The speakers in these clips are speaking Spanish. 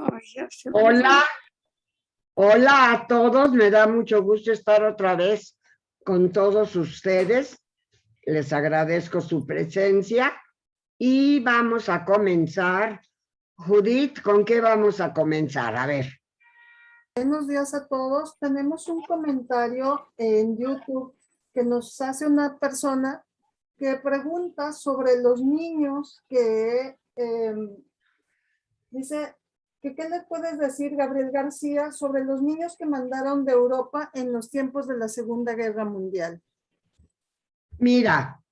Ay, ya se me Hola, hola a todos. Me da mucho gusto estar otra vez con todos ustedes. Les agradezco su presencia y vamos a comenzar. Judith, ¿con qué vamos a comenzar? A ver. Buenos días a todos. Tenemos un comentario en YouTube que nos hace una persona que pregunta sobre los niños que dice que qué le puedes decir, Gabriel García, sobre los niños que mandaron de Europa en los tiempos de la Segunda Guerra Mundial. Mira,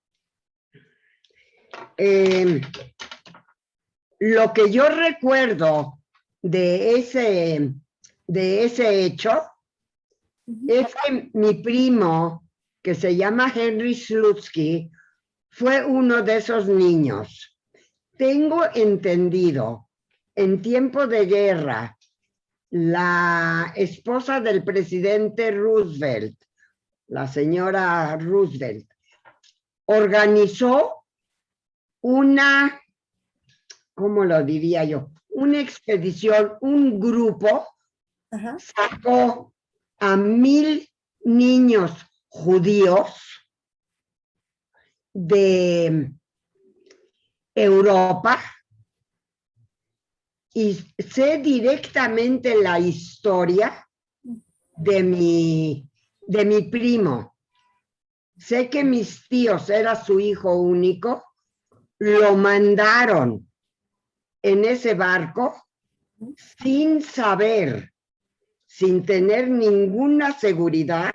lo que yo recuerdo de ese hecho es que mi primo, que se llama Henry Slutsky, fue uno de esos niños. Tengo entendido, en tiempo de guerra, la esposa del presidente Roosevelt, la señora Roosevelt, organizó una, ¿cómo lo diría yo? Una expedición, un grupo, sacó a 1,000 niños judíos de Europa y sé directamente la historia de mi primo. Sé que mis tíos, era su hijo único, lo mandaron en ese barco sin saber, sin tener ninguna seguridad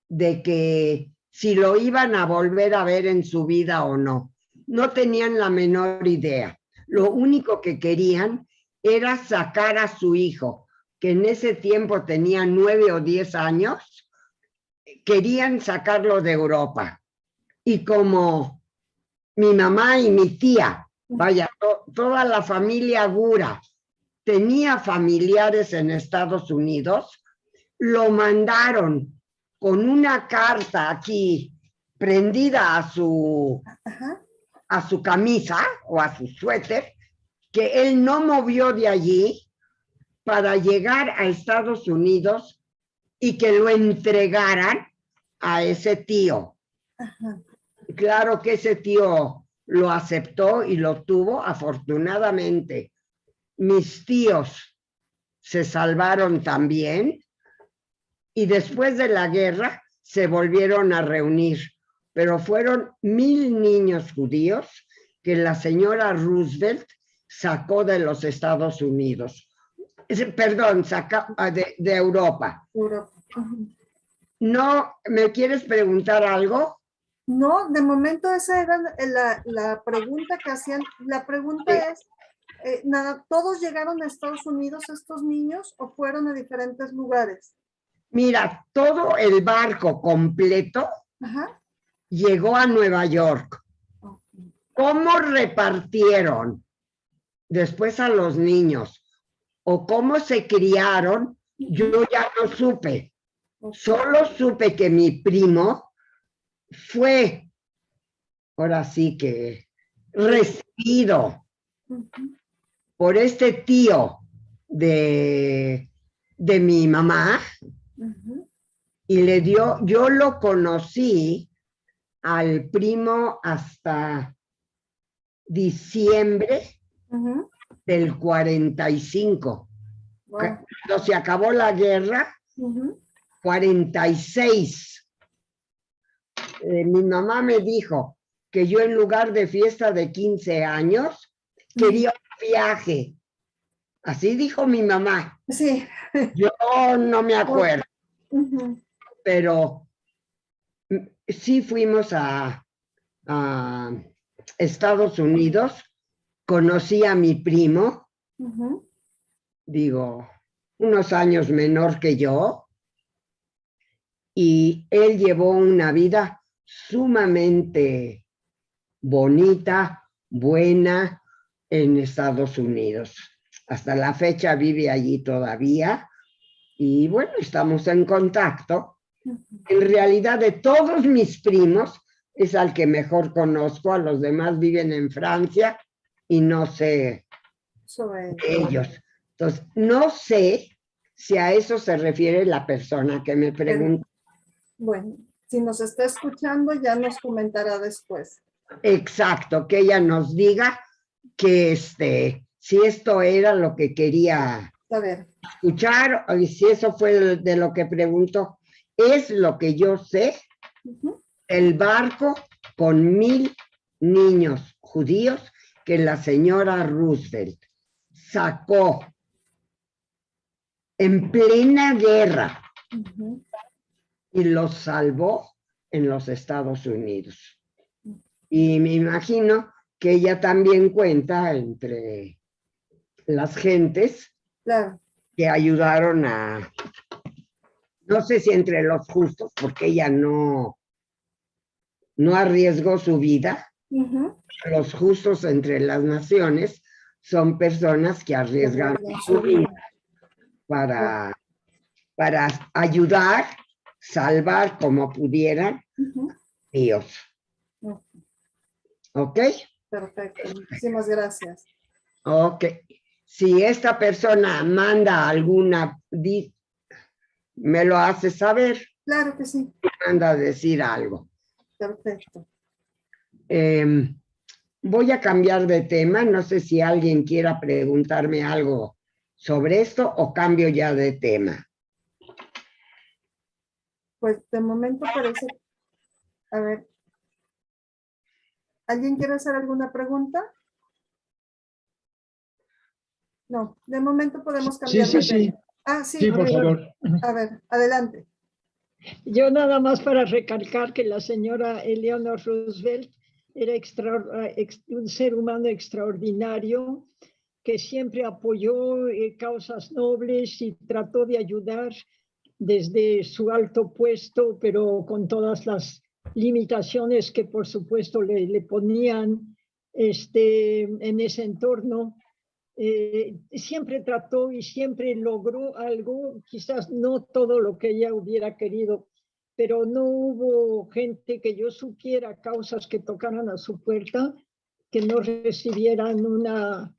de que si lo iban a volver a ver en su vida o no. No tenían la menor idea. Lo único que querían era sacar a su hijo, que en ese tiempo tenía 9 o 10 años, querían sacarlo de Europa. Y como mi mamá y mi tía, vaya, toda la familia Gura tenía familiares en Estados Unidos, lo mandaron con una carta aquí prendida a su camisa o a su suéter, que él no movió de allí para llegar a Estados Unidos y que lo entregaran a ese tío. Claro que ese tío lo aceptó y lo tuvo, afortunadamente. Mis tíos se salvaron también y después de la guerra se volvieron a reunir, pero fueron 1,000 niños judíos que la señora Roosevelt sacó de los Estados Unidos. Perdón, sacó de Europa. ¿No me quieres preguntar algo? No, de momento esa era la pregunta que hacían. La pregunta es, nada, ¿todos llegaron a Estados Unidos estos niños o fueron a diferentes lugares? Mira, todo el barco completo llegó a Nueva York. ¿Cómo repartieron después a los niños o cómo se criaron? Yo ya no supe. Solo supe que mi primo fue, ahora sí que, recibido por este tío de mi mamá y le dio, yo lo conocí al primo hasta diciembre del 45. Cuando se acabó la guerra, 46. Mi mamá me dijo que yo en lugar de fiesta de 15 años, quería un viaje. Así dijo mi mamá. Sí. Yo no me acuerdo. Pero sí fuimos a Estados Unidos, conocí a mi primo, digo, unos años menor que yo, y él llevó una vida sumamente bonita, buena en Estados Unidos. Hasta la fecha vive allí todavía y bueno, estamos en contacto. En realidad, de todos mis primos, es al que mejor conozco, a los demás viven en Francia y no sé de ellos. Entonces, no sé si a eso se refiere la persona que me pregunta. Bueno, si nos está escuchando, ya nos comentará después. Exacto, que ella nos diga que si esto era lo que quería A ver. escuchar, y si eso fue de lo que preguntó. Es lo que yo sé, el barco con 1000 niños judíos que la señora Roosevelt sacó en plena guerra y los salvó en los Estados Unidos. Y me imagino que ella también cuenta entre las gentes Claro. que ayudaron a, no sé si entre los justos, porque ella no arriesgó su vida. Los justos entre las naciones son personas que arriesgan su vida para ayudar, salvar como pudieran Dios. ¿Ok? Perfecto, muchísimas gracias. Ok. Si esta persona manda alguna, me lo hace saber. Claro que sí. Manda a decir algo. Perfecto. Voy a cambiar de tema. No sé si alguien quiera preguntarme algo sobre esto o cambio ya de tema. Pues de momento parece... A ver. ¿Alguien quiere hacer alguna pregunta? No, de momento podemos cambiar de tema. Sí. Ah, sí. Sí, por favor. A ver, adelante. Yo nada más para recalcar que la señora Eleanor Roosevelt era un ser humano extraordinario que siempre apoyó causas nobles y trató de ayudar desde su alto puesto, pero con todas las limitaciones que por supuesto le ponían en ese entorno. Siempre trató y siempre logró algo, quizás no todo lo que ella hubiera querido, pero no hubo gente que yo supiera, causas que tocaran a su puerta, que no recibieran una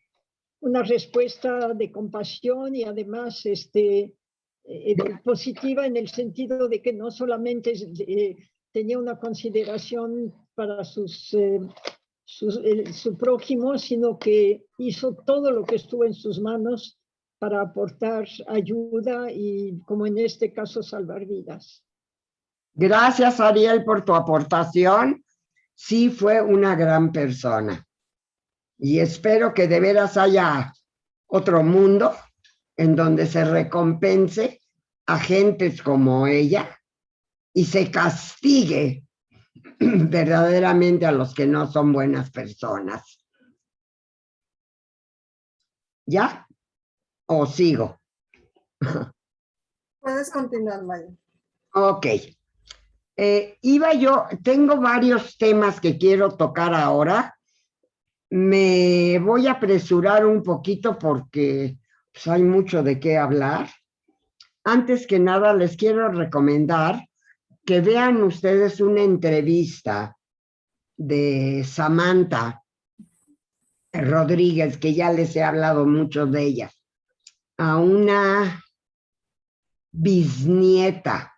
respuesta de compasión y además positiva en el sentido de que no solamente tenía una consideración para su prójimo, sino que hizo todo lo que estuvo en sus manos para aportar ayuda y, como en este caso, salvar vidas. Gracias, Ariel, por tu aportación. Sí, fue una gran persona. Y espero que de veras haya otro mundo en donde se recompense a gentes como ella y se castigue verdaderamente a los que no son buenas personas. ¿Ya? ¿O sigo? Puedes continuar, Maya. Ok. Tengo varios temas que quiero tocar ahora. Me voy a apresurar un poquito porque pues, hay mucho de qué hablar. Antes que nada, les quiero recomendar que vean ustedes una entrevista de Samantha Rodríguez, que ya les he hablado mucho de ella, a una bisnieta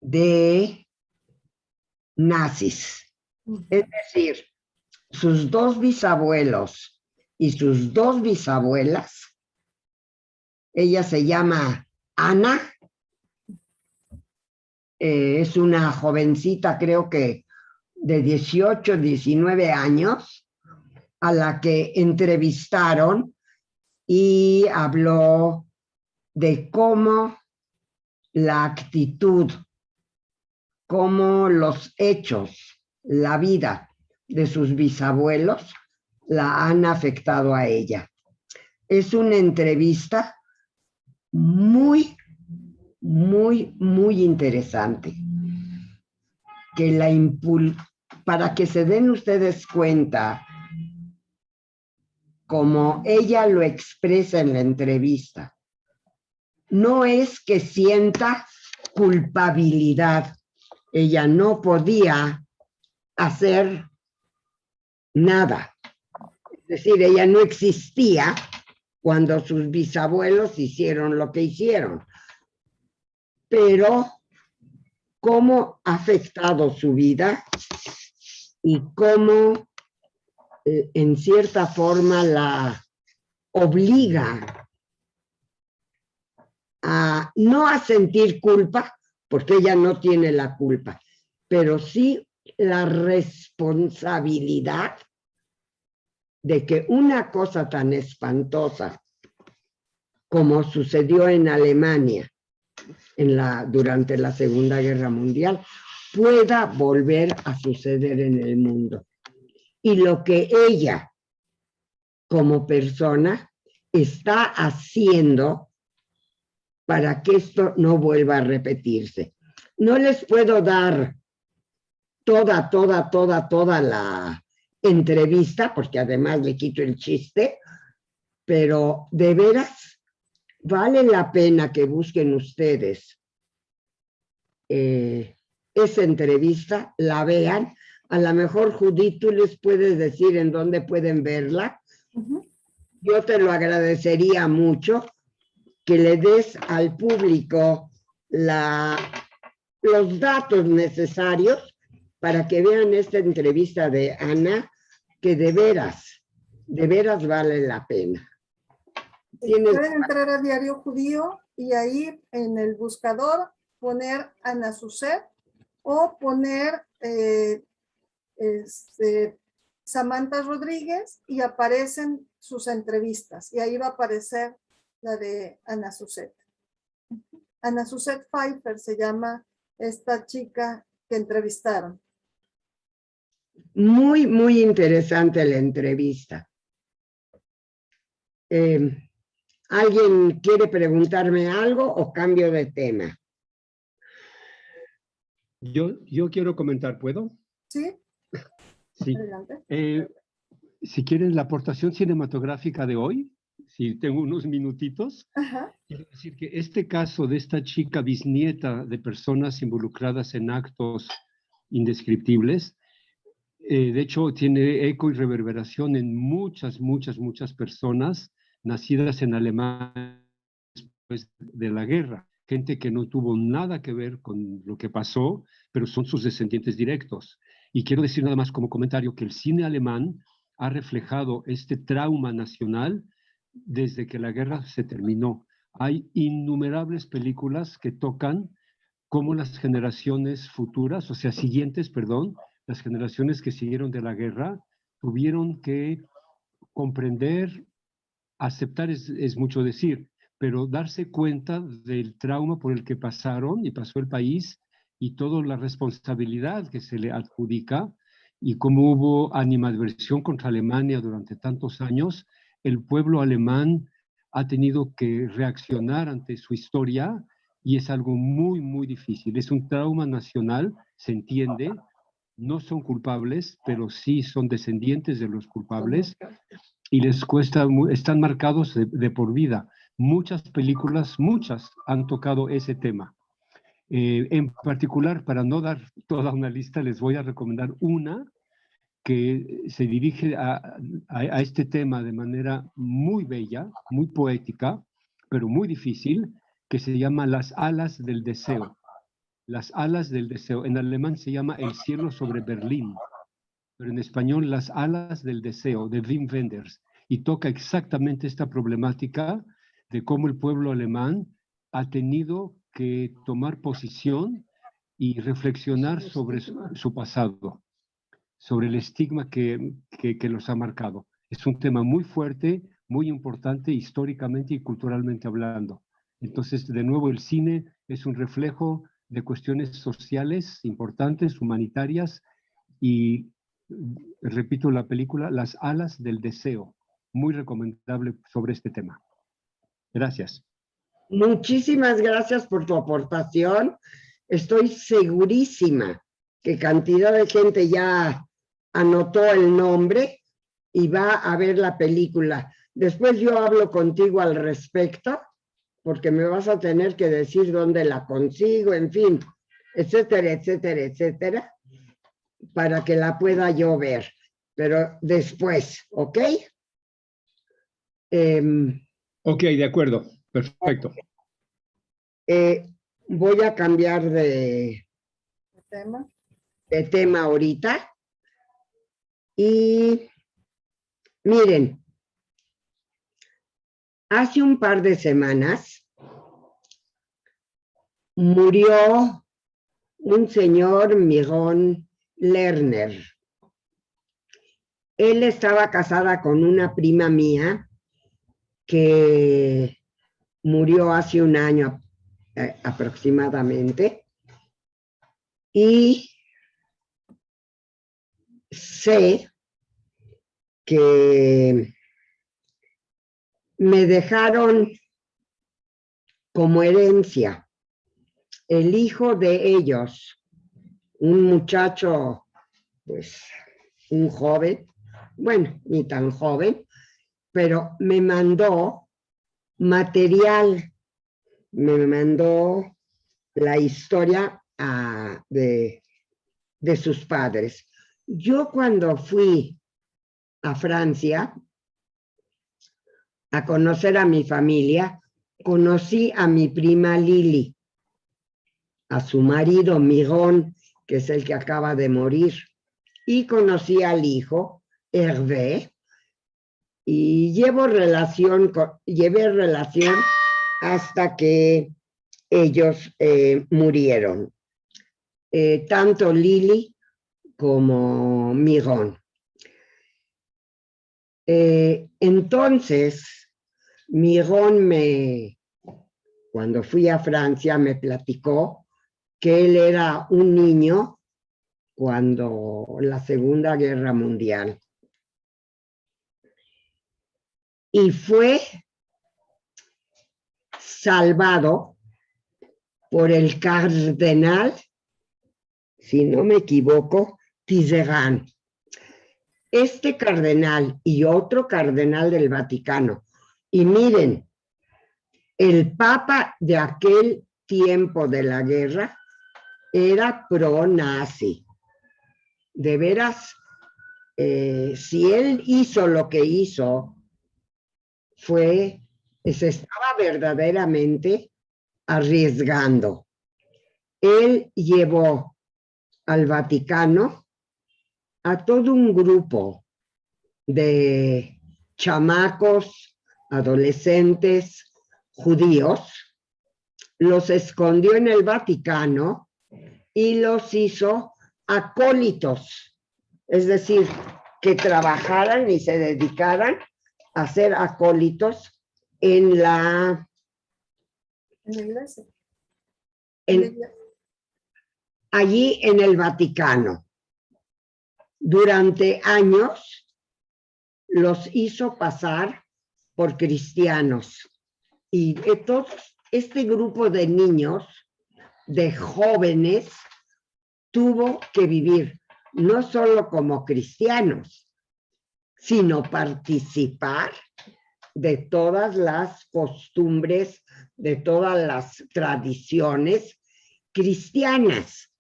de nazis. Es decir, sus dos bisabuelos y sus dos bisabuelas. Ella se llama Ana. Es una jovencita, creo que de 18, 19 años, a la que entrevistaron y habló de cómo la actitud, cómo los hechos, la vida de sus bisabuelos la han afectado a ella. Es una entrevista muy interesante que para que se den ustedes cuenta como ella lo expresa en la entrevista. No es que sienta culpabilidad. Ella no podía hacer nada. Es decir, ella no existía cuando sus bisabuelos hicieron lo que hicieron. Pero cómo ha afectado su vida y cómo en cierta forma la obliga a no a sentir culpa, porque ella no tiene la culpa, pero sí la responsabilidad de que una cosa tan espantosa como sucedió en Alemania durante la Segunda Guerra Mundial pueda volver a suceder en el mundo. Y lo que ella, como persona, está haciendo para que esto no vuelva a repetirse. No les puedo dar toda la entrevista, porque además le quito el chiste, pero de veras vale la pena que busquen ustedes esa entrevista, la vean. A lo mejor, Judith, tú les puedes decir en dónde pueden verla. Yo te lo agradecería mucho que le des al público los datos necesarios para que vean esta entrevista de Ana, que de veras vale la pena. Pueden entrar a Diario Judío y ahí en el buscador poner Ana Suset o poner Samantha Rodríguez y aparecen sus entrevistas y ahí va a aparecer la de Ana Suset. Ana Suset Pfeiffer se llama esta chica que entrevistaron. Muy, muy interesante la entrevista. ¿Alguien quiere preguntarme algo o cambio de tema? Yo quiero comentar, ¿puedo? Sí. Sí. Adelante. Si quieren la aportación cinematográfica de hoy, si tengo unos minutitos, quiero decir que este caso de esta chica bisnieta de personas involucradas en actos indescriptibles, de hecho tiene eco y reverberación en muchas personas nacidas en Alemania después de la guerra. Gente que no tuvo nada que ver con lo que pasó, pero son sus descendientes directos. Y quiero decir nada más como comentario que el cine alemán ha reflejado este trauma nacional desde que la guerra se terminó. Hay innumerables películas que tocan cómo las generaciones futuras, o sea, siguientes, perdón, las generaciones que siguieron de la guerra, tuvieron que comprender, aceptar es mucho decir, pero darse cuenta del trauma por el que pasaron y pasó el país y toda la responsabilidad que se le adjudica y cómo hubo animadversión contra Alemania durante tantos años, el pueblo alemán ha tenido que reaccionar ante su historia y es algo muy difícil. Es un trauma nacional, se entiende, no son culpables, pero sí son descendientes de los culpables y les cuesta, están marcados de por vida. Muchas películas, han tocado ese tema. En particular, para no dar toda una lista, les voy a recomendar una que se dirige a este tema de manera muy bella, muy poética, pero muy difícil, que se llama Las alas del deseo. Las alas del deseo. En alemán se llama El cielo sobre Berlín, pero en español Las alas del deseo, de Wim Wenders, y toca exactamente esta problemática de cómo el pueblo alemán ha tenido que tomar posición y reflexionar sobre su pasado, sobre el estigma que los ha marcado. Es un tema muy fuerte, muy importante históricamente y culturalmente hablando. Entonces, de nuevo, el cine es un reflejo de cuestiones sociales importantes, humanitarias, y repito la película Las alas del deseo, muy recomendable sobre este tema. Gracias. Muchísimas gracias por tu aportación. Estoy segurísima que cantidad de gente ya anotó el nombre y va a ver la película. Después yo hablo contigo al respecto, porque me vas a tener que decir dónde la consigo, en fin, etcétera, para que la pueda yo ver. Pero después, ¿ok? Ok, de acuerdo. Perfecto. Voy a cambiar de tema ahorita. Y miren, hace un par de semanas murió un señor Mirón Lerner. Él estaba casada con una prima mía que murió hace un año aproximadamente. Y sé que me dejaron como herencia el hijo de ellos, un muchacho, pues, un joven, bueno, ni tan joven, pero me mandó material, me mandó la historia de sus padres. Yo cuando fui a Francia a conocer a mi familia, conocí a mi prima Lili, a su marido Mirón, que es el que acaba de morir, y conocí al hijo, Hervé, y llevé relación hasta que ellos murieron, tanto Lili como Mirón. Entonces, Mirón cuando fui a Francia, me platicó que él era un niño cuando la Segunda Guerra Mundial. Y fue salvado por el cardenal, si no me equivoco, Tizerán. Este cardenal y otro cardenal del Vaticano. Y miren, el papa de aquel tiempo de la guerra era pro-nazi. De veras, si él hizo lo que hizo, se estaba verdaderamente arriesgando. Él llevó al Vaticano a todo un grupo de chamacos, adolescentes, judíos, los escondió en el Vaticano y los hizo acólitos, es decir, que trabajaran y se dedicaran a ser acólitos en la iglesia. Allí en el Vaticano. Durante años los hizo pasar por cristianos. Y todo este grupo de niños, de jóvenes, tuvo que vivir no solo como cristianos, sino participar de todas las costumbres, de todas las tradiciones cristianas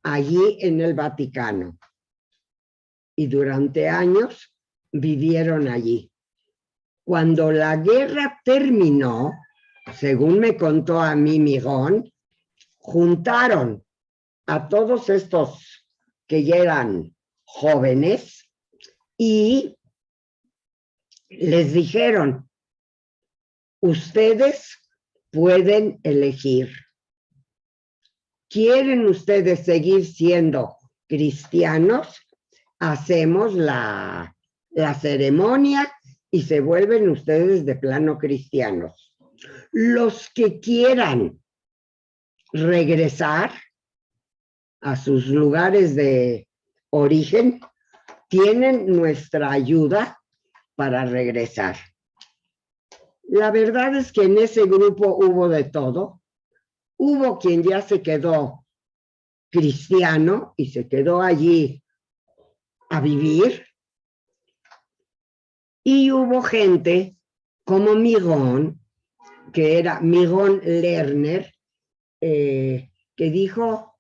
allí en el Vaticano. Y durante años vivieron allí. Cuando la guerra terminó, según me contó a mí Mirón, juntaron a todos estos que ya eran jóvenes y les dijeron, ustedes pueden elegir. ¿Quieren ustedes seguir siendo cristianos? Hacemos la ceremonia y se vuelven ustedes de plano cristianos. Los que quieran regresar a sus lugares de origen, tienen nuestra ayuda para regresar. La verdad es que en ese grupo hubo de todo. Hubo quien ya se quedó cristiano y se quedó allí a vivir. Y hubo gente como Mirón, que era Mirón Lerner, que dijo,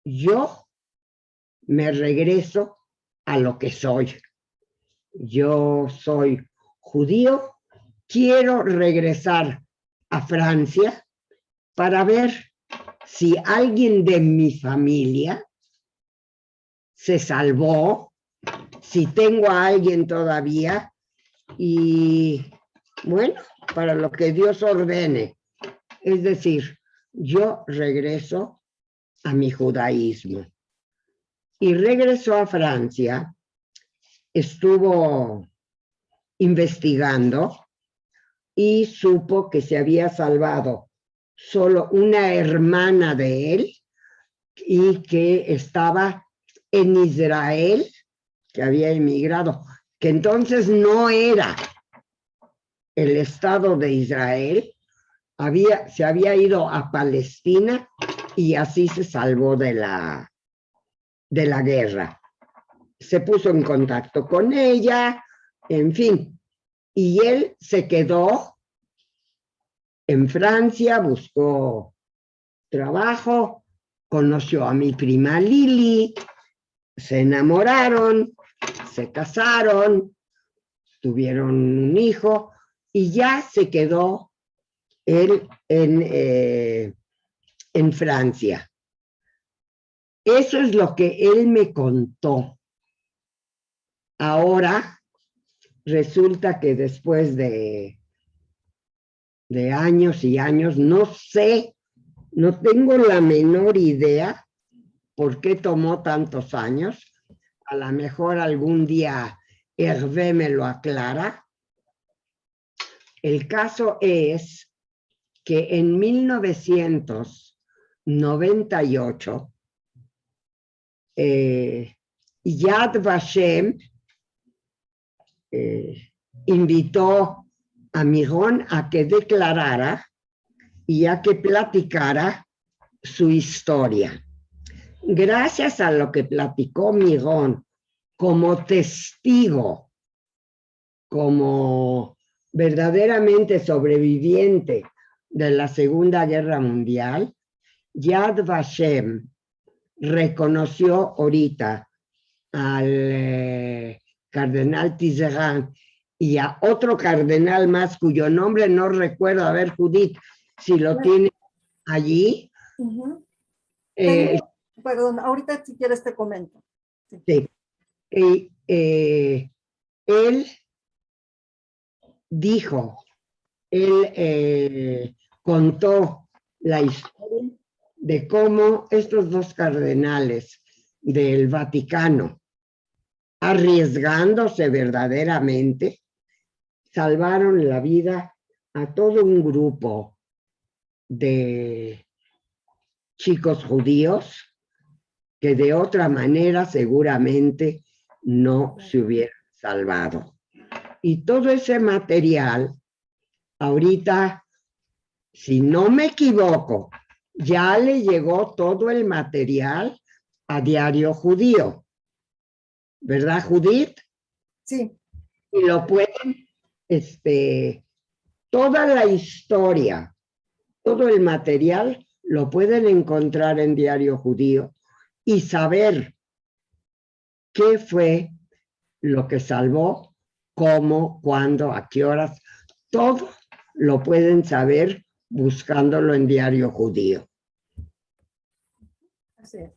yo me regreso a lo que soy. Yo soy judío, quiero regresar a Francia para ver si alguien de mi familia se salvó, si tengo a alguien todavía, y bueno, para lo que Dios ordene. Es decir, yo regreso a mi judaísmo. Y regresó a Francia, estuvo investigando y supo que se había salvado solo una hermana de él y que estaba en Israel, que había emigrado, que entonces no era el Estado de Israel, se había ido a Palestina y así se salvó de la guerra. Se puso en contacto con ella, en fin, y él se quedó en Francia, buscó trabajo, conoció a mi prima Lili, se enamoraron, se casaron, tuvieron un hijo y ya se quedó él en Francia. Eso es lo que él me contó. Ahora resulta que después de años y años, no sé, no tengo la menor idea por qué tomó tantos años. A lo mejor algún día Hervé me lo aclara. El caso es que en 1998 Yad Vashem invitó a Mirón a que declarara y a que platicara su historia. Gracias a lo que platicó Mirón como testigo, como verdaderamente sobreviviente de la Segunda Guerra Mundial, Yad Vashem reconoció ahorita al cardenal Tisserand y a otro cardenal más cuyo nombre no recuerdo, a ver, Judith, si lo tiene allí. Perdón, ahorita si quieres te comento. Sí. Él dijo, él contó la historia de cómo estos dos cardenales del Vaticano, arriesgándose verdaderamente, salvaron la vida a todo un grupo de chicos judíos que de otra manera seguramente no se hubieran salvado. Y todo ese material, ahorita, si no me equivoco, ya le llegó todo el material a Diario Judío. ¿Verdad, Judith? Sí. Y lo pueden, toda la historia, todo el material lo pueden encontrar en Diario Judío y saber qué fue lo que salvó, cómo, cuándo, a qué horas, todo lo pueden saber buscándolo en Diario Judío. Así es.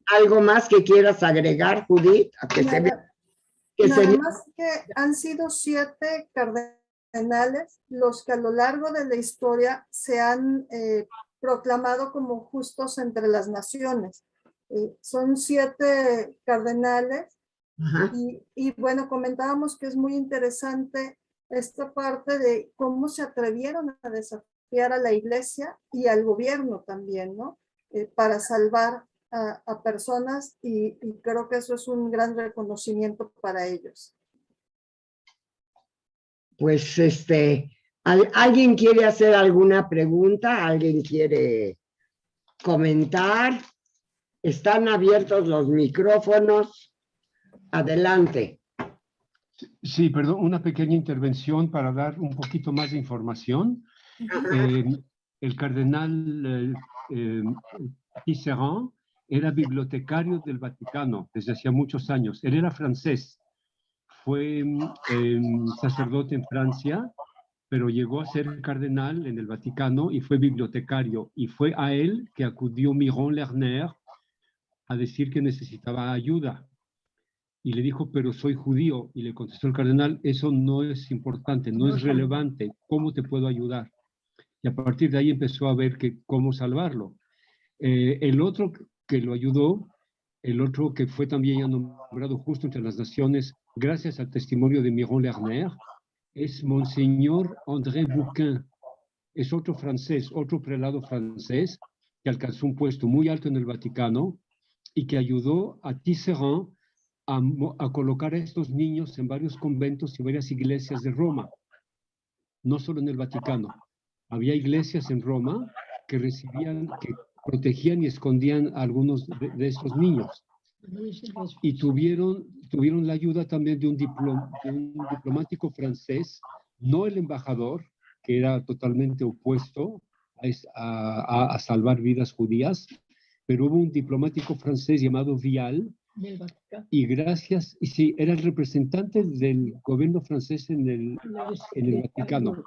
¿Algo más que quieras agregar, Judith? Nada más que han sido 7 cardenales los que a lo largo de la historia se han proclamado como justos entre las naciones. Son 7 cardenales y bueno, comentábamos que es muy interesante esta parte de cómo se atrevieron a desafiar a la iglesia y al gobierno también, ¿no? Para salvar a personas y creo que eso es un gran reconocimiento para ellos. Pues ¿alguien quiere hacer alguna pregunta? ¿Alguien quiere comentar? Están abiertos los micrófonos. Adelante. Sí, perdón, una pequeña intervención para dar un poquito más de información. El cardenal Tisserand era bibliotecario del Vaticano desde hacía muchos años. Él era francés, fue sacerdote en Francia pero llegó a ser cardenal en el Vaticano y fue bibliotecario. Y fue a él que acudió Miron Lerner a decir que necesitaba ayuda. Y le dijo, pero soy judío. Y le contestó el cardenal, eso no es importante, no es relevante. ¿Cómo te puedo ayudar? Y a partir de ahí empezó a ver cómo salvarlo. El otro que lo ayudó, el otro que fue también ya nombrado justo entre las naciones, gracias al testimonio de Miron Lerner, es Monseñor André Bouquin. Es otro francés, otro prelado francés, que alcanzó un puesto muy alto en el Vaticano y que ayudó a Tisserand a colocar a estos niños en varios conventos y varias iglesias de Roma, no solo en el Vaticano. Había iglesias en Roma que recibían, que protegían y escondían a algunos de estos niños. Y tuvieron la ayuda también de un diplomático francés, no el embajador, que era totalmente opuesto a salvar vidas judías, pero hubo un diplomático francés llamado Vial, y gracias, y sí, era el representante del gobierno francés en el Vaticano.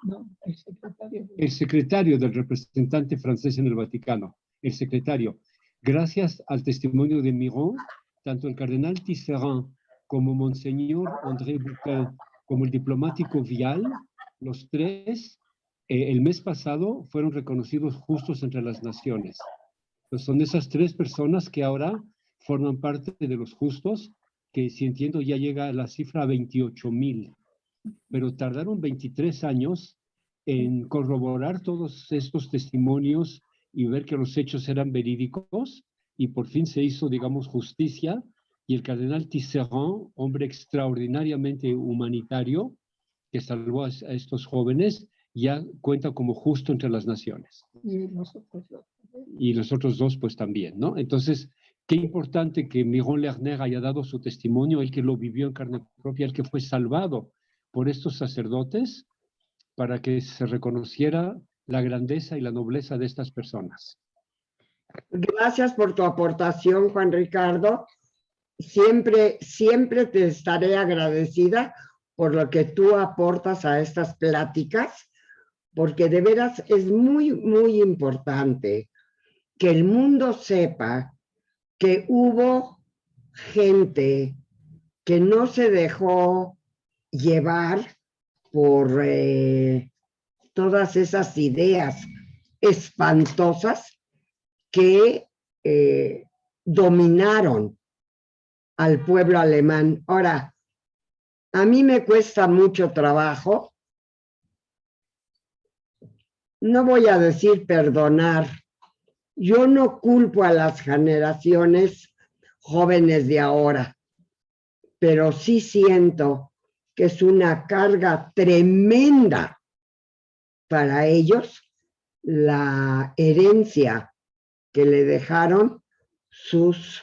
El secretario del representante francés en el Vaticano, el secretario. Gracias al testimonio de Miron, tanto el cardenal Tisserand como Monseñor André Bouquin, como el diplomático Vial, los tres, el mes pasado, fueron reconocidos justos entre las naciones. Pues son esas tres personas que ahora forman parte de los justos, que si entiendo ya llega a la cifra 28,000, pero tardaron 23 años en corroborar todos estos testimonios y ver que los hechos eran verídicos, y por fin se hizo, digamos, justicia, y el cardenal Tisserand, hombre extraordinariamente humanitario, que salvó a estos jóvenes, ya cuenta como justo entre las naciones. Y los otros dos, pues también, ¿no? Entonces, qué importante que Miron Lerner haya dado su testimonio, el que lo vivió en carne propia, el que fue salvado por estos sacerdotes, para que se reconociera la grandeza y la nobleza de estas personas. Gracias por tu aportación, Juan Ricardo. Siempre te estaré agradecida por lo que tú aportas a estas pláticas, porque de veras es muy, muy importante que el mundo sepa que hubo gente que no se dejó llevar por todas esas ideas espantosas que dominaron al pueblo alemán. Ahora, a mí me cuesta mucho trabajo, no voy a decir perdonar, yo no culpo a las generaciones jóvenes de ahora, pero sí siento que es una carga tremenda para ellos la herencia que le dejaron sus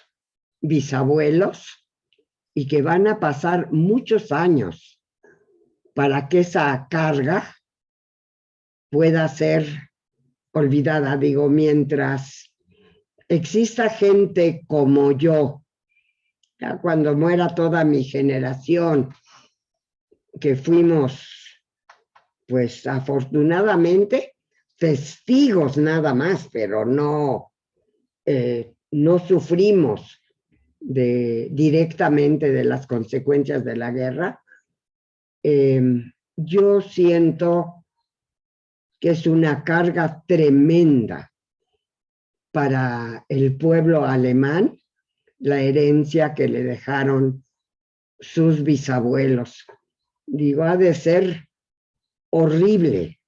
bisabuelos y que van a pasar muchos años para que esa carga pueda ser olvidada. Digo, mientras exista gente como yo, ya cuando muera toda mi generación, que fuimos, pues afortunadamente, testigos nada más, pero no sufrimos directamente de las consecuencias de la guerra. Yo siento que es una carga tremenda para el pueblo alemán, la herencia que le dejaron sus bisabuelos. Digo, ha de ser horrible,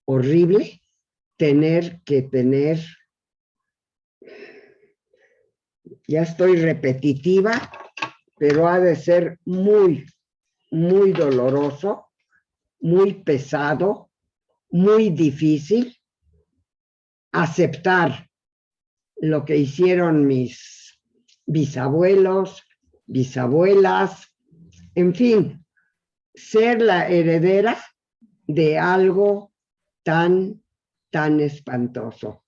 horrible tener, ya estoy repetitiva, pero ha de ser muy, muy doloroso, muy pesado, muy difícil aceptar lo que hicieron mis bisabuelos, bisabuelas, en fin, ser la heredera de algo tan espantoso.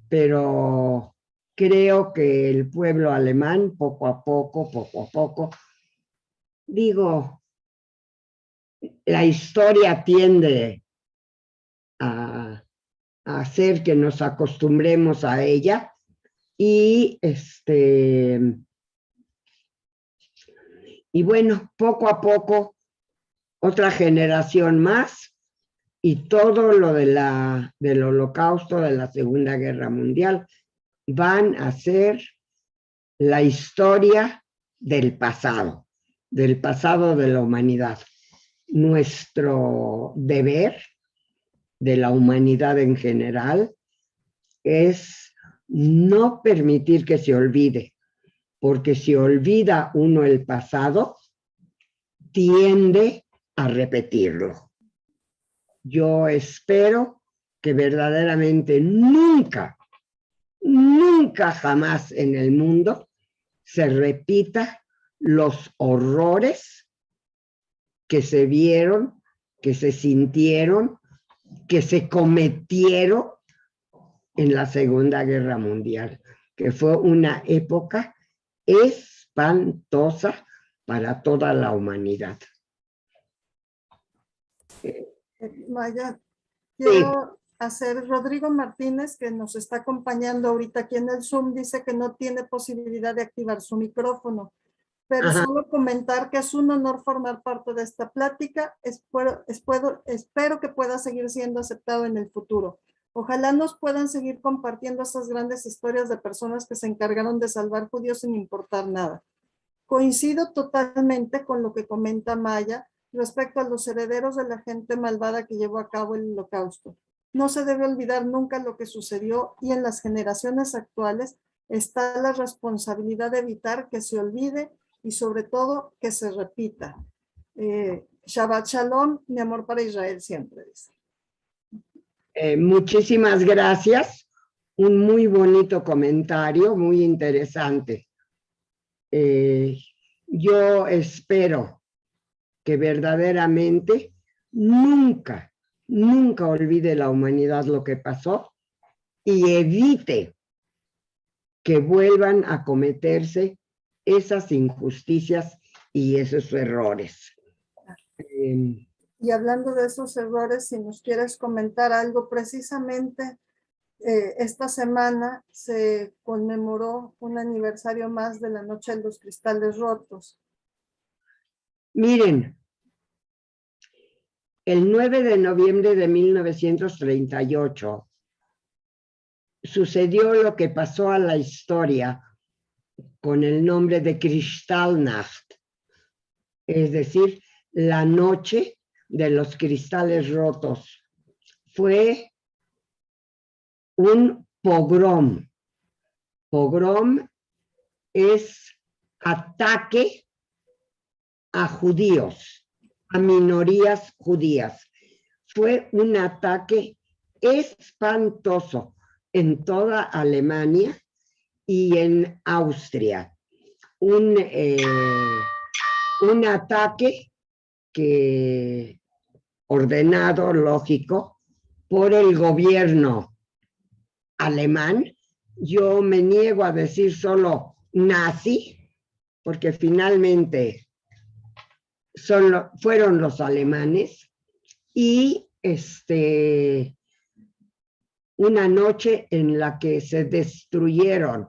Pero creo que el pueblo alemán, poco a poco, digo, la historia tiende a hacer que nos acostumbremos a ella y bueno, poco a poco otra generación más y todo lo del Holocausto, de la Segunda Guerra Mundial, van a ser la historia del pasado de la humanidad. Nuestro deber de la humanidad en general es no permitir que se olvide, porque si olvida uno el pasado, tiende a repetirlo. Yo espero que verdaderamente nunca jamás en el mundo se repita los horrores que se vieron, que se sintieron, que se cometieron en la Segunda Guerra Mundial, que fue una época espantosa para toda la humanidad. Maya, quiero hacer, Rodrigo Martínez, que nos está acompañando ahorita aquí en el Zoom, dice que no tiene posibilidad de activar su micrófono, pero solo comentar que es un honor formar parte de esta plática. Espero que pueda seguir siendo aceptado en el futuro. Ojalá nos puedan seguir compartiendo esas grandes historias de personas que se encargaron de salvar judíos sin importar nada. Coincido totalmente con lo que comenta Maya respecto a los herederos de la gente malvada que llevó a cabo el Holocausto. No se debe olvidar nunca lo que sucedió y en las generaciones actuales está la responsabilidad de evitar que se olvide y sobre todo que se repita. Shabbat Shalom, mi amor para Israel siempre, dice. Muchísimas gracias. Un muy bonito comentario, muy interesante. Yo espero que verdaderamente nunca olvide la humanidad lo que pasó y evite que vuelvan a cometerse esas injusticias y esos errores. Y hablando de esos errores, si nos quieres comentar algo, precisamente esta semana se conmemoró un aniversario más de la Noche de los Cristales Rotos. Miren, el 9 de noviembre de 1938 sucedió lo que pasó a la historia con el nombre de Kristallnacht, es decir, la noche de los cristales rotos. Fue un pogrom. Pogrom es ataque a judíos, a minorías judías. Fue un ataque espantoso en toda Alemania y en Austria. Un ataque que ordenado, lógico, por el gobierno alemán. Yo me niego a decir solo nazi, porque finalmente fueron los alemanes, y una noche en la que se destruyeron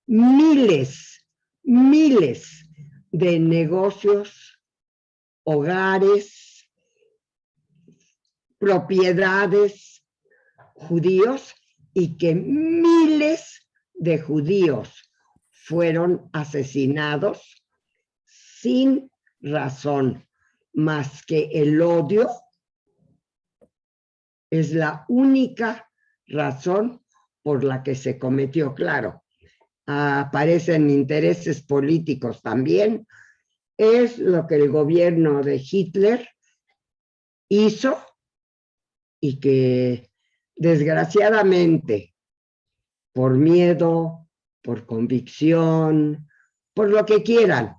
miles de negocios, hogares, propiedades judíos, y que miles de judíos fueron asesinados sin razón más que el odio. Es la única razón por la que se cometió. Claro, aparecen intereses políticos también. Es lo que el gobierno de Hitler hizo y que desgraciadamente, por miedo, por convicción, por lo que quieran,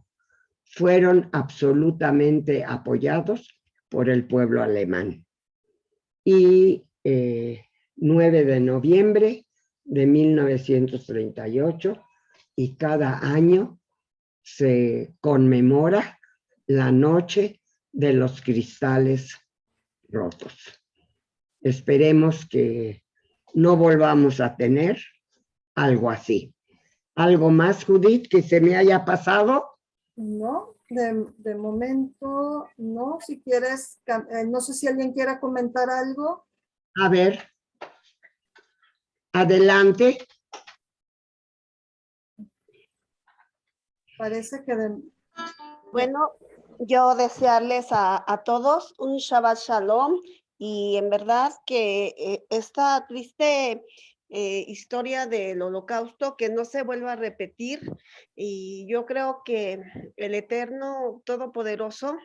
fueron absolutamente apoyados por el pueblo alemán. Y 9 de noviembre de 1938, y cada año se conmemora la Noche de los Cristales Rotos. Esperemos que no volvamos a tener algo así. ¿Algo más, Judith, que se me haya pasado? No, de momento no. Si quieres, no sé si alguien quiera comentar algo. A ver, adelante. Parece que Bueno, yo desearles a todos un Shabbat Shalom y en verdad que esta triste historia del Holocausto que no se vuelva a repetir, y yo creo que el Eterno Todopoderoso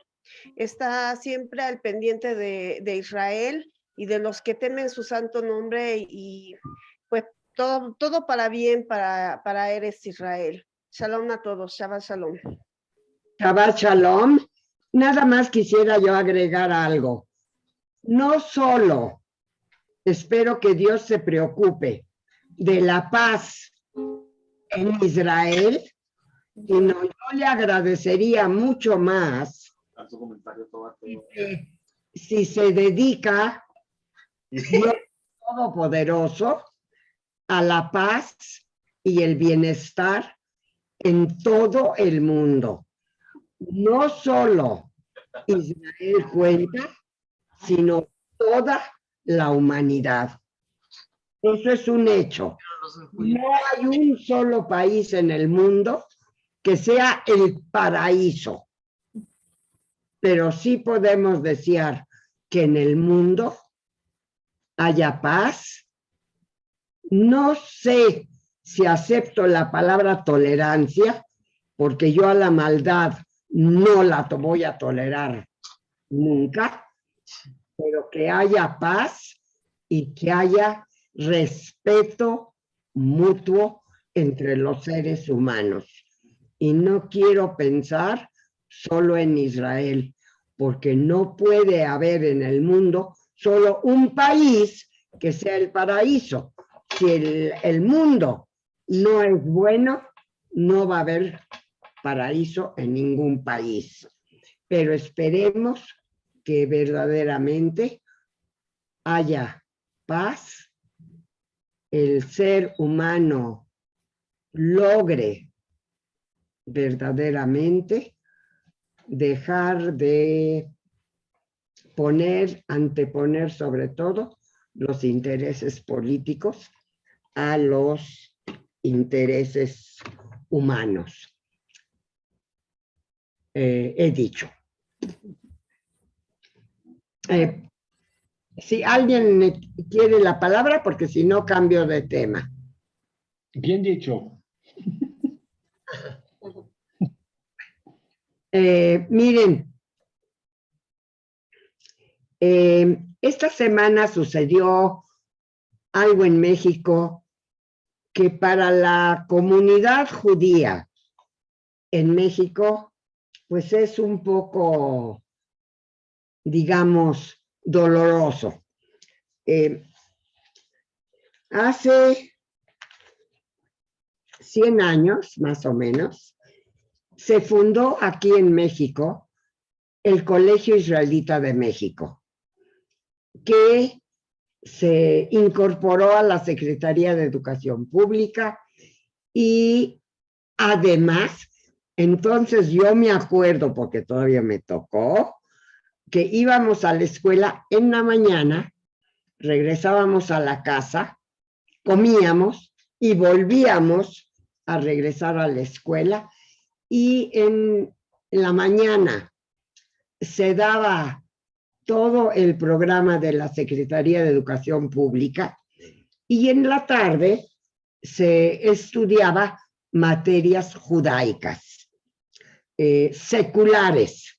está siempre al pendiente de Israel y de los que temen su santo nombre, y pues todo para bien para Eres Israel. Shalom a todos, Shabbat Shalom. Shabbat Shalom. Nada más quisiera yo agregar algo. No solo espero que Dios se preocupe de la paz en Israel, sino yo le agradecería mucho más si se dedica Dios Todopoderoso a la paz y el bienestar en todo el mundo. No solo Israel cuenta, sino toda la humanidad. Eso es un hecho. No hay un solo país en el mundo que sea el paraíso, pero sí podemos desear que en el mundo haya paz. No sé si acepto la palabra tolerancia, porque yo a la maldad no la voy a tolerar nunca, pero que haya paz y que haya respeto mutuo entre los seres humanos. Y no quiero pensar solo en Israel, porque no puede haber en el mundo solo un país que sea el paraíso. Si el mundo no es bueno, no va a haber paraíso en ningún país. Pero esperemos que verdaderamente haya paz, el ser humano logre verdaderamente dejar de anteponer sobre todo los intereses políticos a los intereses humanos. He dicho. Si alguien quiere la palabra, porque si no cambio de tema. Bien dicho. Miren, esta semana sucedió algo en México que para la comunidad judía en México, pues es un poco, digamos, doloroso. Hace 100 años, más o menos, se fundó aquí en México el Colegio Israelita de México, que se incorporó a la Secretaría de Educación Pública y además, entonces yo me acuerdo, porque todavía me tocó, que íbamos a la escuela en la mañana, regresábamos a la casa, comíamos y volvíamos a regresar a la escuela, y en la mañana se daba todo el programa de la Secretaría de Educación Pública y en la tarde se estudiaba materias judaicas, seculares.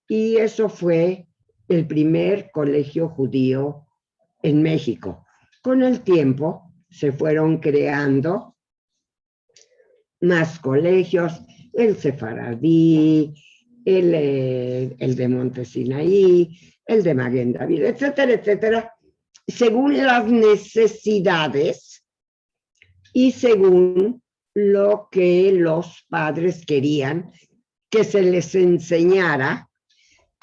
Y eso fue el primer colegio judío en México. Con el tiempo se fueron creando más colegios, el Sefaradí, el de Montesinaí, el de Maguen David, etcétera, etcétera, según las necesidades y según lo que los padres querían que se les enseñara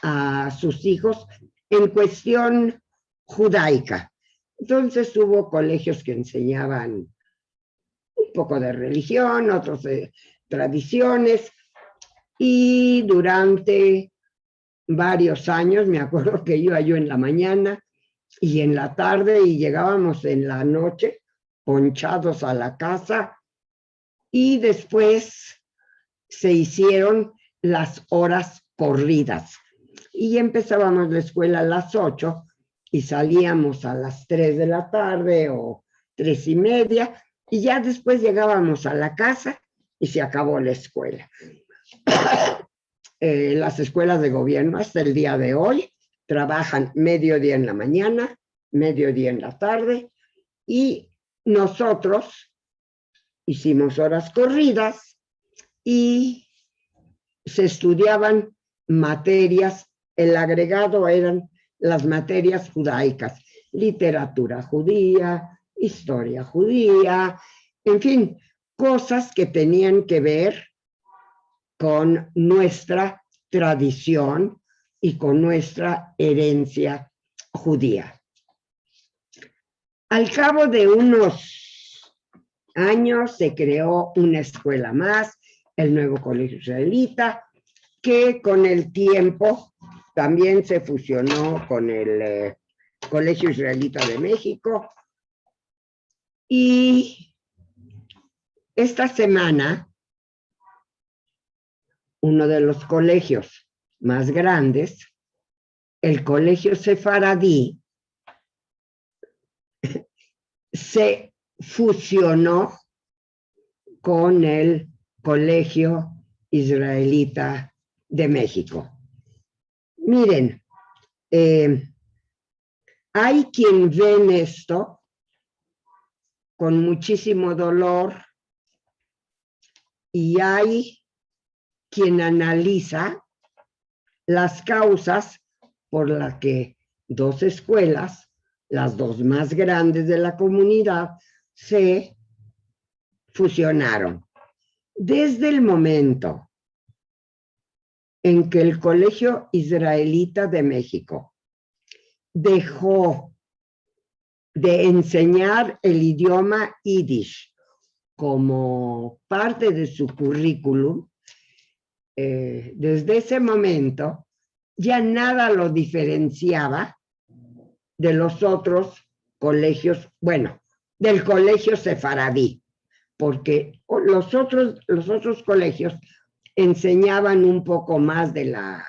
a sus hijos en cuestión judaica. Entonces hubo colegios que enseñaban un poco de religión, otros de tradiciones, y durante varios años, me acuerdo que iba yo en la mañana y en la tarde, y llegábamos en la noche ponchados a la casa, y después se hicieron las horas corridas y empezábamos la escuela a las 8 y salíamos a las 3 de la tarde o 3:30, y ya después llegábamos a la casa y se acabó la escuela. Las escuelas de gobierno hasta el día de hoy trabajan mediodía en la mañana, mediodía en la tarde, y nosotros hicimos horas corridas y se estudiaban materias, el agregado eran las materias judaicas, literatura judía, historia judía, en fin, cosas que tenían que ver con nuestra tradición y con nuestra herencia judía. Al cabo de unos años se creó una escuela más, el Nuevo Colegio Israelita, que con el tiempo también se fusionó con el Colegio Israelita de México. Y esta semana, uno de los colegios más grandes, el Colegio Sefaradí, se fusionó con el Colegio Israelita de México. Miren, hay quien ve en esto con muchísimo dolor y hay quien analiza las causas por las que dos escuelas, las dos más grandes de la comunidad, se fusionaron. Desde el momento en que el Colegio Israelita de México dejó de enseñar el idioma yiddish como parte de su currículum, desde ese momento ya nada lo diferenciaba de los otros colegios, bueno, del colegio sefaradí, porque los otros colegios enseñaban un poco más de la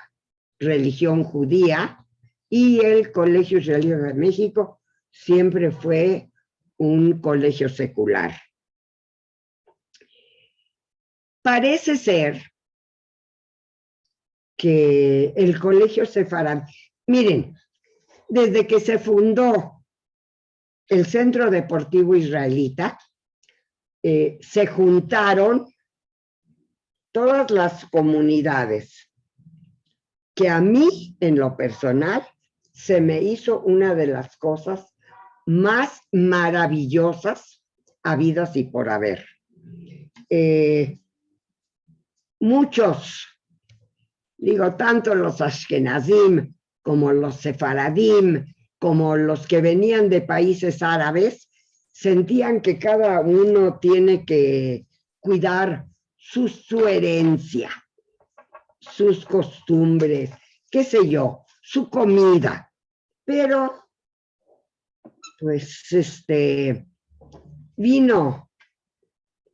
religión judía y el Colegio Israelita de México siempre fue un colegio secular. Parece ser que el colegio sefaradí, miren, desde que se fundó el Centro Deportivo Israelita, se juntaron todas las comunidades, que a mí, en lo personal, se me hizo una de las cosas más maravillosas habidas y por haber. Muchos, digo, tanto los ashkenazim como los sefaradim, como los que venían de países árabes, sentían que cada uno tiene que cuidar su herencia, sus costumbres, qué sé yo, su comida. Pero, pues, vino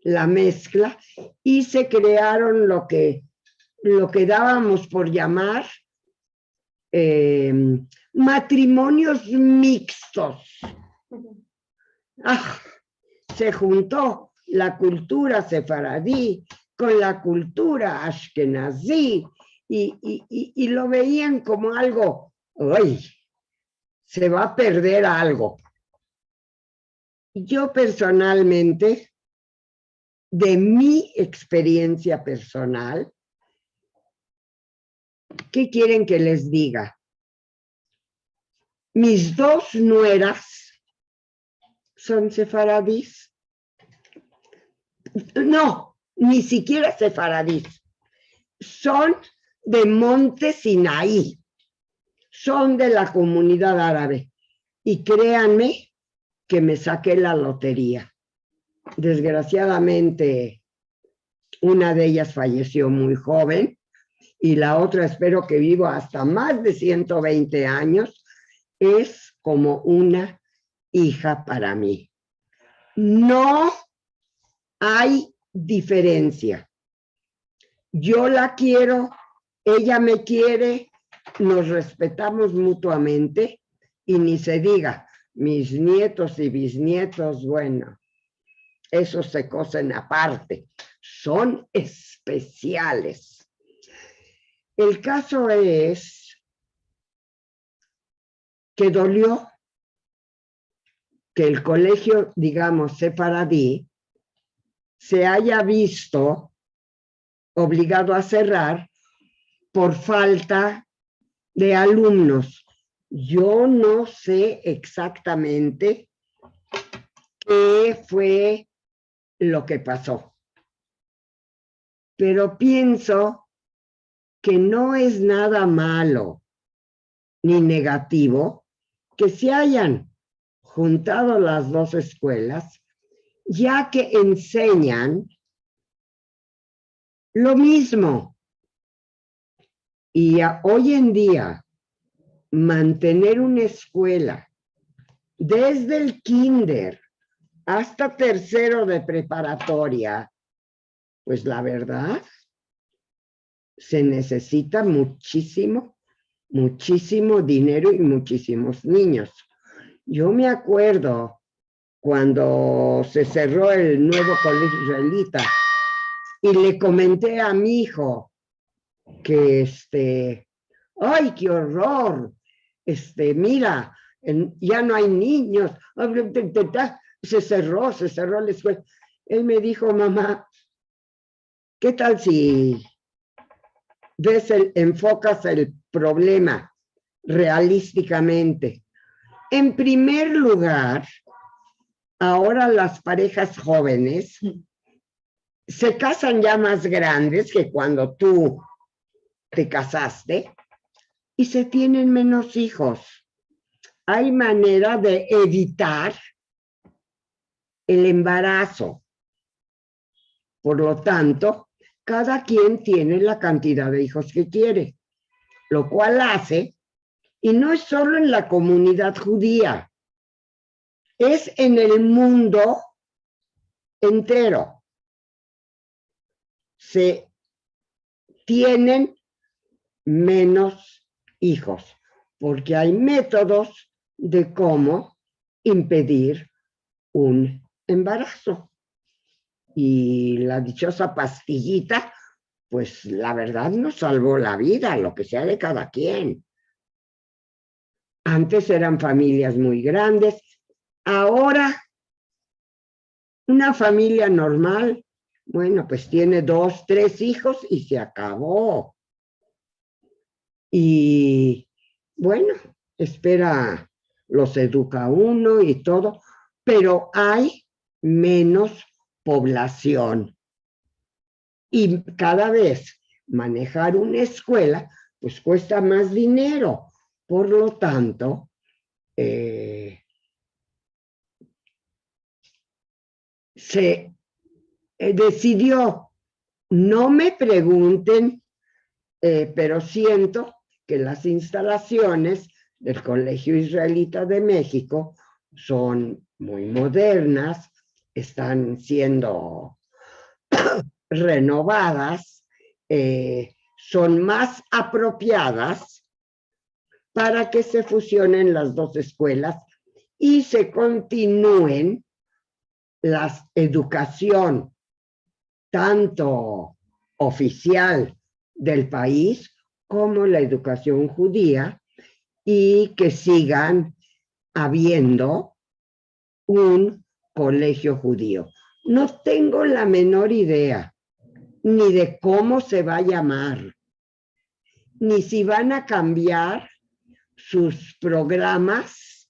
la mezcla y se crearon lo que dábamos por llamar matrimonios mixtos. Se juntó la cultura sefaradí con la cultura ashkenazí y lo veían como algo, ¡ay! Se va a perder algo. Yo personalmente, de mi experiencia personal, ¿qué quieren que les diga? Mis dos nueras son sefaradís. No, ni siquiera sefaradís. Son de Monte Sinaí. Son de la comunidad árabe. Y créanme que me saqué la lotería. Desgraciadamente, una de ellas falleció muy joven y la otra espero que viva hasta más de 120 años. Es como una hija para mí. No hay diferencia. Yo la quiero, ella me quiere, nos respetamos mutuamente y ni se diga, mis nietos y bisnietos, bueno, esos se cosen aparte, son especiales. El caso es que dolió que el colegio, digamos, sefaradí, se haya visto obligado a cerrar por falta de alumnos. Yo no sé exactamente qué fue lo que pasó, pero pienso que no es nada malo ni negativo que se hayan juntado las dos escuelas, ya que enseñan lo mismo. Y hoy en día, mantener una escuela desde el kinder hasta tercero de preparatoria, pues la verdad, se necesita muchísimo, muchísimo dinero y muchísimos niños. Yo me acuerdo cuando se cerró el nuevo colegio israelita y le comenté a mi hijo que ¡ay, qué horror! Mira, ya no hay niños. Se cerró la escuela. Él me dijo, mamá, ¿qué tal si enfocas el problema realísticamente? En primer lugar, ahora las parejas jóvenes se casan ya más grandes que cuando tú te casaste y se tienen menos hijos. Hay manera de evitar el embarazo. Por lo tanto, cada quien tiene la cantidad de hijos que quiere, lo cual hace, y no es solo en la comunidad judía, es en el mundo entero. Se tienen menos hijos, porque hay métodos de cómo impedir un embarazo. Y la dichosa pastillita, pues la verdad nos salvó la vida, lo que sea de cada quien. Antes eran familias muy grandes, ahora una familia normal, bueno, pues tiene 2, 3 hijos y se acabó. Y bueno, espera, los educa uno y todo, pero hay menos población. Y cada vez manejar una escuela, pues cuesta más dinero. Por lo tanto, se decidió, no me pregunten, pero siento que las instalaciones del Colegio Israelita de México son muy modernas, están siendo renovadas, son más apropiadas para que se fusionen las dos escuelas y se continúen la educación tanto oficial del país como la educación judía y que sigan habiendo un colegio judío. No tengo la menor idea ni de cómo se va a llamar, ni si van a cambiar sus programas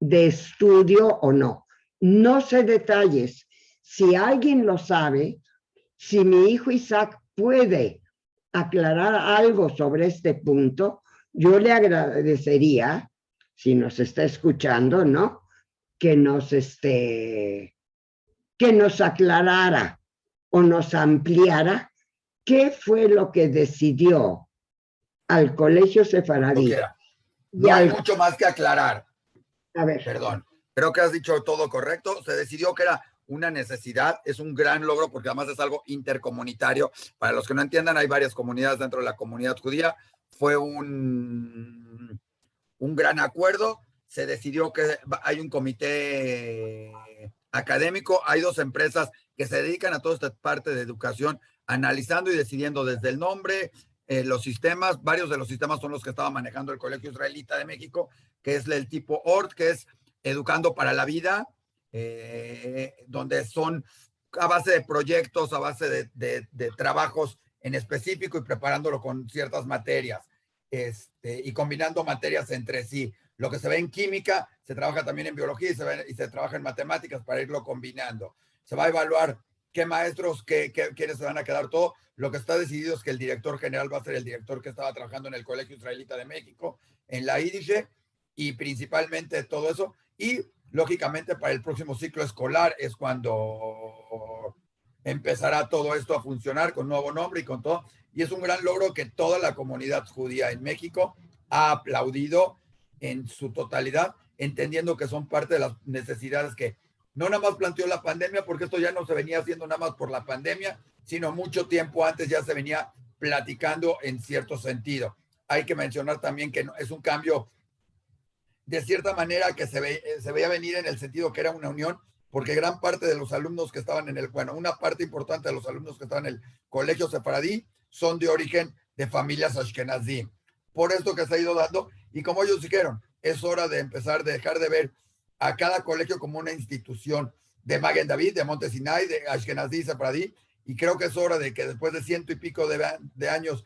de estudio o no. No sé detalles. Si alguien lo sabe, si mi hijo Isaac puede aclarar algo sobre este punto, yo le agradecería si nos está escuchando, ¿no? Que nos aclarara o nos ampliara qué fue lo que decidió al Colegio Sefaradí. No hay mucho más que aclarar. A ver. Perdón, creo que has dicho todo correcto. Se decidió que era una necesidad, es un gran logro porque además es algo intercomunitario. Para los que no entiendan, hay varias comunidades dentro de la comunidad judía. Fue un gran acuerdo. Se decidió que hay un comité académico, hay 2 empresas que se dedican a toda esta parte de educación, analizando y decidiendo desde el nombre, los sistemas. Varios de los sistemas son los que estaba manejando el Colegio Israelita de México, que es el tipo ORT, que es Educando para la Vida, donde son a base de proyectos, a base de trabajos en específico y preparándolo con ciertas materias, y combinando materias entre sí. Lo que se ve en química, se trabaja también en biología y se trabaja en matemáticas para irlo combinando. Se va a evaluar qué maestros, quiénes se van a quedar todo. Lo que está decidido es que el director general va a ser el director que estaba trabajando en el Colegio Israelita de México, en la IDISHE, y principalmente todo eso. Y lógicamente para el próximo ciclo escolar es cuando empezará todo esto a funcionar con nuevo nombre y con todo. Y es un gran logro que toda la comunidad judía en México ha aplaudido en su totalidad, entendiendo que son parte de las necesidades que no nada más planteó la pandemia, porque esto ya no se venía haciendo nada más por la pandemia, sino mucho tiempo antes ya se venía platicando en cierto sentido. Hay que mencionar también que es un cambio de cierta manera que se veía venir en el sentido que era una unión, porque gran parte de los alumnos que estaban una parte importante de los alumnos que estaban en el Colegio Sefaradí son de origen de familias ashkenazí. Por esto que se ha ido dando, y como ellos dijeron, es hora de empezar, de dejar de ver a cada colegio como una institución de Magen David, de Monte Sinai, de Ashkenazí y Sefaradí, y creo que es hora de que después de 100 y pico de años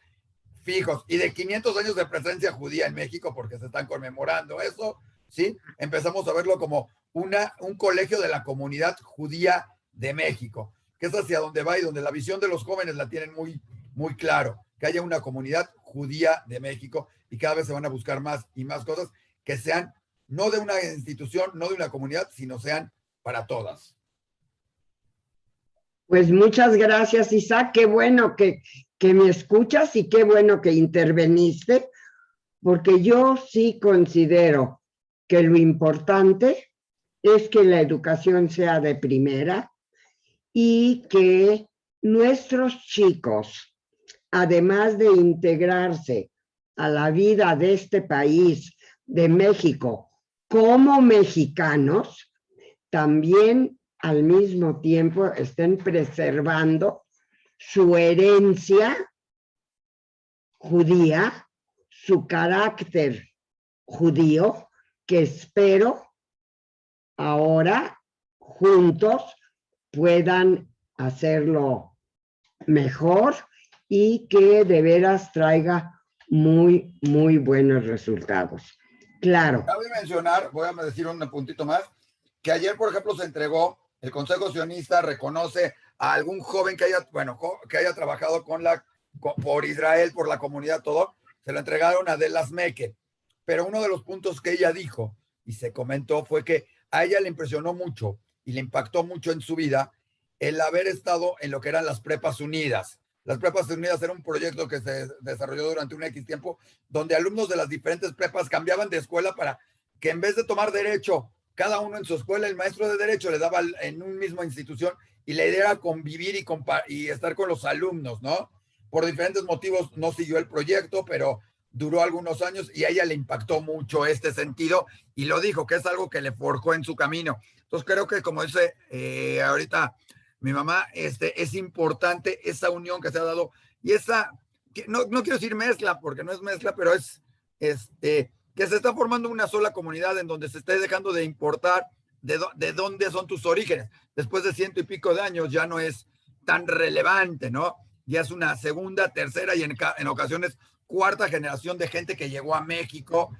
fijos y de 500 años de presencia judía en México, porque se están conmemorando eso, ¿sí? Empezamos a verlo como un colegio de la comunidad judía de México, que es hacia donde va y donde la visión de los jóvenes la tienen muy, muy claro, que haya una comunidad judía de México, y cada vez se van a buscar más y más cosas que sean no de una institución, no de una comunidad, sino sean para todas. Pues muchas gracias, Isaac. Qué bueno que me escuchas y qué bueno que interveniste, porque yo sí considero que lo importante es que la educación sea de primera y que nuestros chicos, además de integrarse a la vida de este país, de México, como mexicanos, también al mismo tiempo estén preservando su herencia judía, su carácter judío, que espero ahora juntos puedan hacerlo mejor y que de veras traiga muy, muy buenos resultados. Claro. Cabe mencionar, voy a decir un puntito más, que ayer, por ejemplo, se entregó, el Consejo Sionista reconoce a algún joven que haya trabajado por Israel, por la comunidad, todo, se lo entregaron a Delas Meke. Pero uno de los puntos que ella dijo y se comentó fue que a ella le impresionó mucho y le impactó mucho en su vida el haber estado en lo que eran las Prepas Unidas. Las Prepas Unidas era un proyecto que se desarrolló durante un X tiempo, donde alumnos de las diferentes prepas cambiaban de escuela para que en vez de tomar derecho, cada uno en su escuela, el maestro de derecho le daba en una misma institución, y la idea era convivir y estar con los alumnos, ¿no? Por diferentes motivos no siguió el proyecto, pero duró algunos años y a ella le impactó mucho este sentido y lo dijo, que es algo que le forjó en su camino. Entonces creo que, como dice ahorita mi mamá, es importante esa unión que se ha dado, y esa, que no quiero decir mezcla, porque no es mezcla, pero es que se está formando una sola comunidad en donde se esté dejando de importar de dónde son tus orígenes. Después de 100 y pico de años ya no es tan relevante, ¿no? Ya es una segunda, tercera y en ocasiones cuarta generación de gente que llegó a México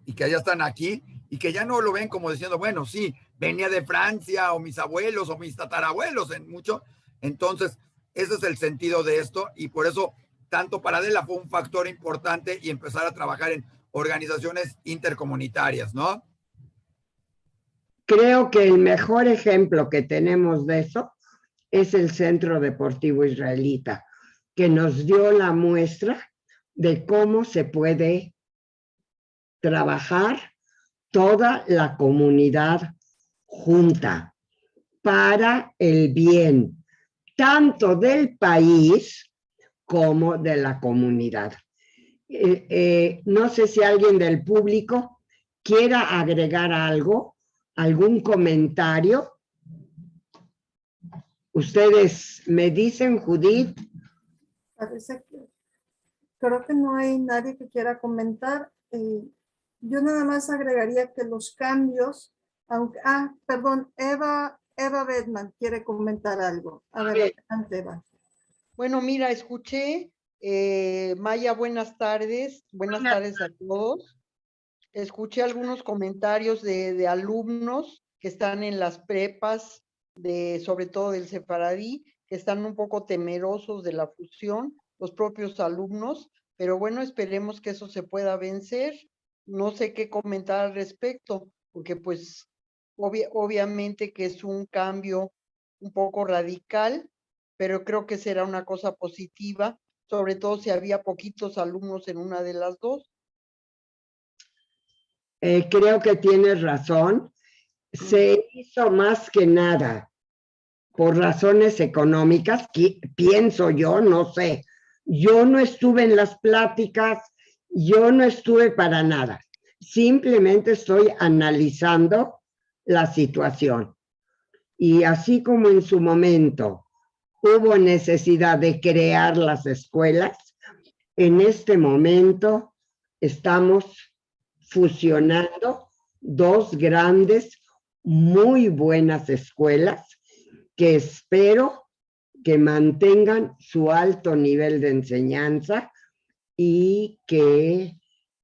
y que ya están aquí y que ya no lo ven como diciendo, bueno, sí, venía de Francia o mis abuelos o mis tatarabuelos en mucho. Entonces, ese es el sentido de esto, y por eso tanto para Adela fue un factor importante y empezar a trabajar en organizaciones intercomunitarias, ¿no? Creo que el mejor ejemplo que tenemos de eso es el Centro Deportivo Israelita, que nos dio la muestra de cómo se puede trabajar toda la comunidad junta para el bien, tanto del país como de la comunidad. No sé si alguien del público quiera agregar algo, algún comentario. Ustedes me dicen, Judith. Parece que creo que no hay nadie que quiera comentar. Yo nada más agregaría que los cambios, aunque, perdón, Eva Bedman quiere comentar algo. A ver, adelante, Eva. Bueno, mira, escuché, Maya, buenas tardes a todos. Escuché algunos comentarios de alumnos que están en las prepas, sobre todo del Sefaradí, que están un poco temerosos de la fusión, los propios alumnos, pero bueno, esperemos que eso se pueda vencer. No sé qué comentar al respecto, porque pues obviamente que es un cambio un poco radical, pero creo que será una cosa positiva, sobre todo si había poquitos alumnos en una de las dos. Creo que tienes razón. Se hizo más que nada por razones económicas, que pienso yo, no sé. Yo no estuve en las pláticas, yo no estuve para nada. Simplemente estoy analizando la situación. Y así como en su momento hubo necesidad de crear las escuelas, en este momento estamos fusionando dos grandes, muy buenas escuelas que espero que mantengan su alto nivel de enseñanza y que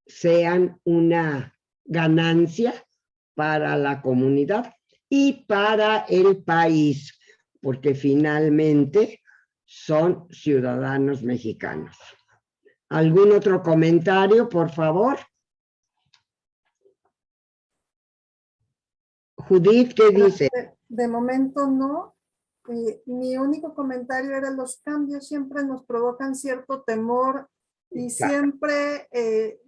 sean una ganancia para la comunidad y para el país, porque finalmente son ciudadanos mexicanos. ¿Algún otro comentario, por favor? Judith, ¿qué dice? De momento no. Mi único comentario era: los cambios siempre nos provocan cierto temor y siempre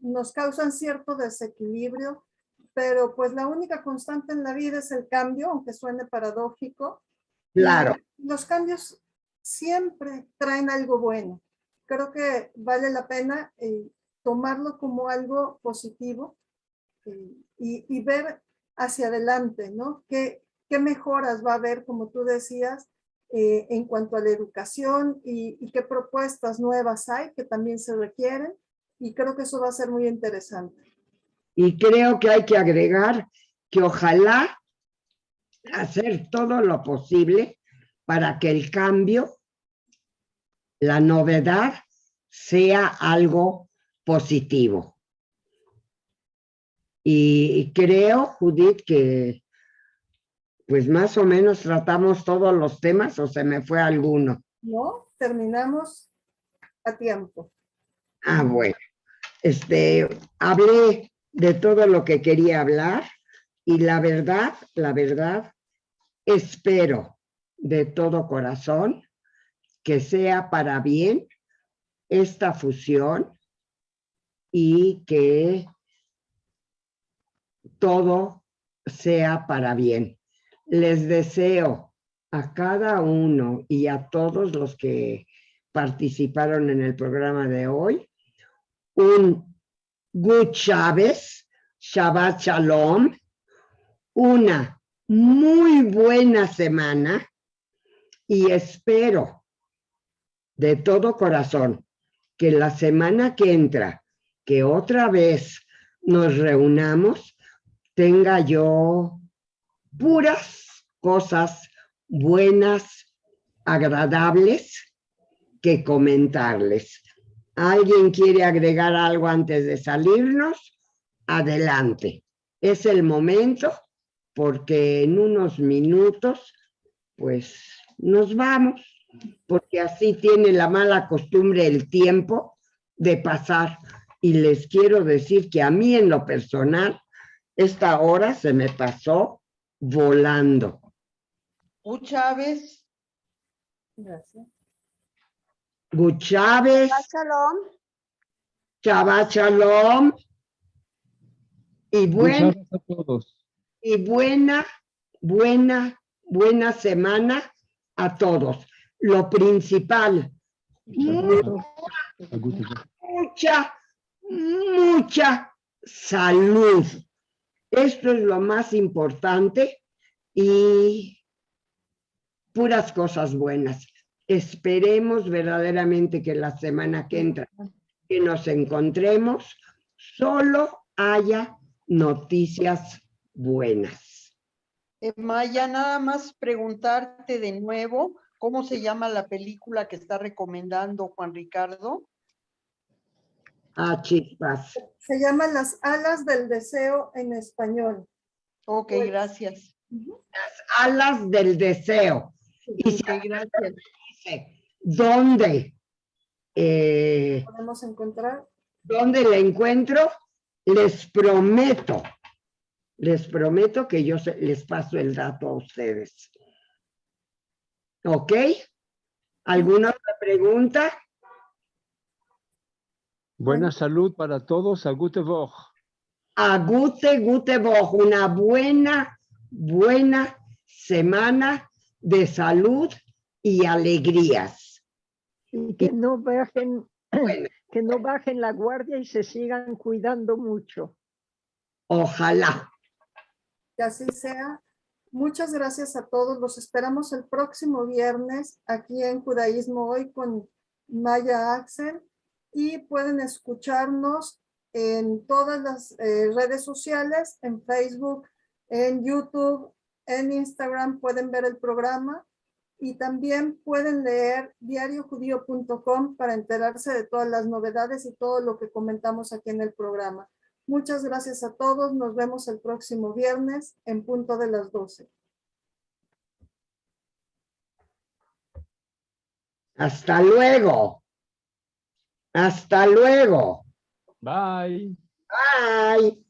nos causan cierto desequilibrio, pero pues la única constante en la vida es el cambio, aunque suene paradójico. Claro. Y los cambios siempre traen algo bueno. Creo que vale la pena tomarlo como algo positivo y ver hacia adelante, ¿no? ¿Qué mejoras va a haber, como tú decías, en cuanto a la educación y qué propuestas nuevas hay que también se requieren? Y creo que eso va a ser muy interesante. Y creo que hay que agregar que ojalá hacer todo lo posible para que el cambio, la novedad, sea algo positivo. Y creo, Judith, que pues más o menos tratamos todos los temas, o se me fue alguno. No, terminamos a tiempo. Bueno, hablé de todo lo que quería hablar y la verdad, espero de todo corazón que sea para bien esta fusión y que todo sea para bien. Les deseo a cada uno y a todos los que participaron en el programa de hoy un Good Shabbat Shalom, una muy buena semana y espero de todo corazón que la semana que entra, que otra vez nos reunamos, tenga yo puras cosas buenas, agradables que comentarles. ¿Alguien quiere agregar algo antes de salirnos? Adelante. Es el momento, porque en unos minutos, pues nos vamos, porque así tiene la mala costumbre el tiempo de pasar y les quiero decir que a mí en lo personal, esta hora se me pasó volando. Chávez. Gracias. Gu Chávez, Shalom. Shabbat Shalom, y Muchas gracias a todos. buena semana a todos. Lo principal, mucha salud. Esto es lo más importante y puras cosas buenas. Esperemos verdaderamente que la semana que entra que nos encontremos solo haya noticias buenas. Maya, nada más preguntarte de nuevo, ¿cómo se llama la película que está recomendando Juan Ricardo? Chispas. Se llama Las alas del deseo en español. Ok, gracias. Las alas del deseo. Y si Ok, gracias. dice, ¿dónde Podemos encontrar. ¿dónde la encuentro? Les prometo que yo les paso el dato a ustedes. ¿Ok? ¿Alguna otra pregunta? Buena salud para todos. A gute Woche. A gute Woche. Una buena semana de salud y alegrías. Y que no bajen, Bueno, que no bajen la guardia y se sigan cuidando mucho. ojalá. Que así sea. Muchas gracias a todos. Los esperamos el próximo viernes aquí en Judaísmo Hoy con Maya Axel. Y pueden escucharnos en todas las redes sociales, en Facebook, en YouTube, en Instagram. Pueden ver el programa. Y también pueden leer diariojudío.com para enterarse de todas las novedades y todo lo que comentamos aquí en el programa. Muchas gracias a todos. Nos vemos el próximo viernes en punto de las 12. Hasta luego. Hasta luego. Bye. Bye.